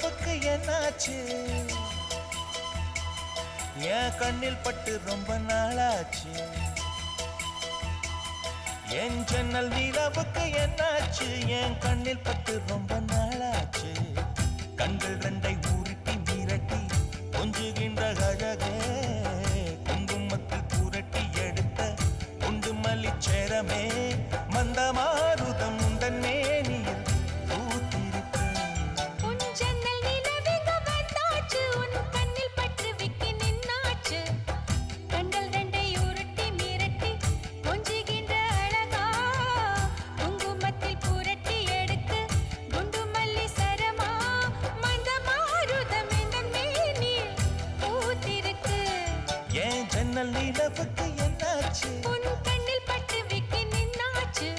நிலவுக்கு என்னாச்சு என் கண்ணில் பட்டு ரொம்ப நாளாச்சு என் ஜன்னல் நிலவுக்கு என்னாச்சு என் கண்ணில் பட்டு ரொம்ப நாளாச்சு கண்கள் ரெண்டை உருட்டி மிரட்டி கொஞ்சுகின்ற அழகே குங்குமத்தில் புரட்டி எடுத்த குண்டு மல்லிச்சேரமே மந்தமாருதம் உந்தன் மேனியில் பூத்திருக்கு உன் ஜன்னல் நிலவுக்கு வந்தாச்சு உன் கண்ணில் பட்டு விக்கி நின்னாச்சு கண்கள் ரெண்டை உருட்டி மிரட்டி கொஞ்சுகின்ற அழகா குங்குமத்தில் புரட்டி எடுக்க குண்டு மல்லி சரமா மந்தமாருதம் உந்தன் மேனியில் பூத்திருக்கு என் ஜன்னல் நிலவுக்கு என்னாச்சு உன் கண்ணில் பட்டு விக்கி நின்னாச்சு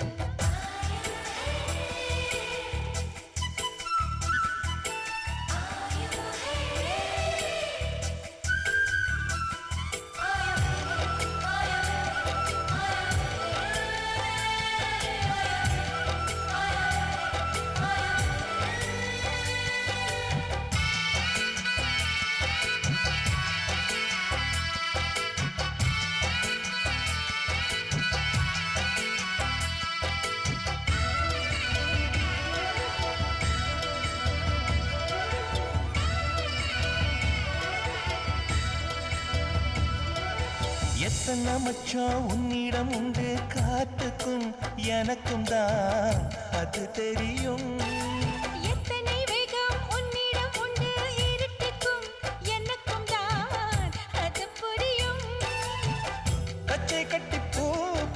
எத்தனை மச்சம் உன்னிடம் உண்டு காத்துக்கும் எனக்கும் தான் அது தெரியும் எத்தனை வேகம் உன்னிடம் உண்டு இருட்டுக்கும் எனக்கும் தான் அது புரியும் கச்சை கட்டி பூ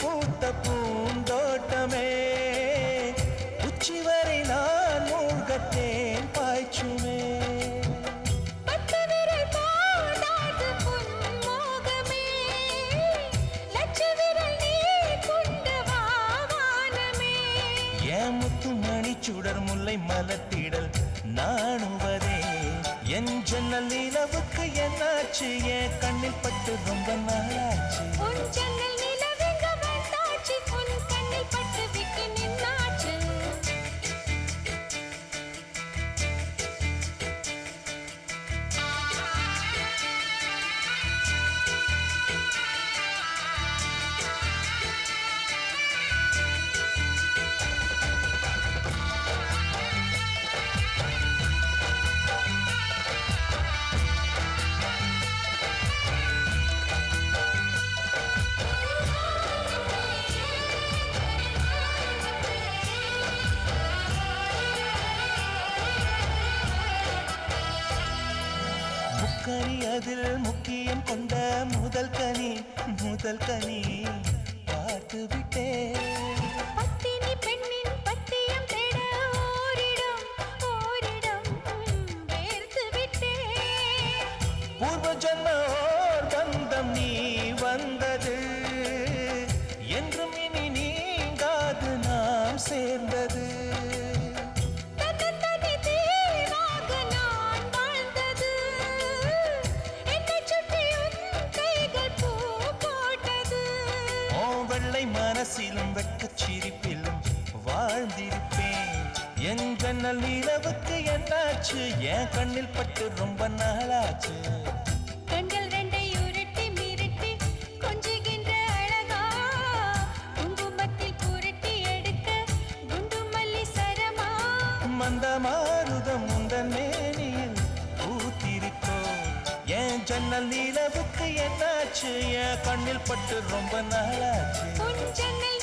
பூத்த பூந்தோட்டமே உச்சி வரை நான் மூழ்கத்தேன் பாய்ச்சுமே பத்து விரல் போடாது புன் மோகமே லட்ச விரல் நீ கொண்டு வா வானமே என் முத்து மணி சுடர் முல்லை மலத்திடல் நாணுவதே என் ஜன்னல் நிலவுக்கு என்னாச்சு என் கண்ணில் பட்டு ரொம்ப நாளாச்சு உன் ஜன்னல் நிலவெங்க வந்தாச்சு உன் கண்ணில் பட்டு விக்கி நின்னாச்சு முக்கனி அதில் முக்கியம் கொண்ட முதல் கனி பார்த்து விட்டேன் பத்தினி பெண்ணின் பத்தியம் தேட ஓரிடம் வேர்த்து விட்டேன் பூர்வ ஜன்மோர் பந்தம் நீ வந்தது என்றும் இனி நீங்காது நாம் சேர்ந்தது தன்னந்தனி தீவாக நான் வாழ்ந்தது என்னைச் சுற்றி உன் கைகள் பூ போட்டது ஓ வெள்ளை மனசிலும் வெட்கச் சிரிப்பிலும் வாழ்ந்திருப்பேன் என் ஜன்னல் நிலவுக்கு என்னாச்சு என் கண்ணில் பட்டு ரொம்ப நாளாச்சு கண்கள் ரெண்டை உருட்டி மிரட்டி கொஞ்சுகின்ற அழகா குங்குமத்தில் புரட்டி எடுக்க குண்டு மல்லி சரமா மந்தமாருதம் உந்தன் மேனியில் பூத்திருக்கோ என் ஜன்னல் நிலவுக்கு என்னாச்சு என் கண்ணில் பட்டு ரொம்ப நாளாச்சு உன் ஜன்னல்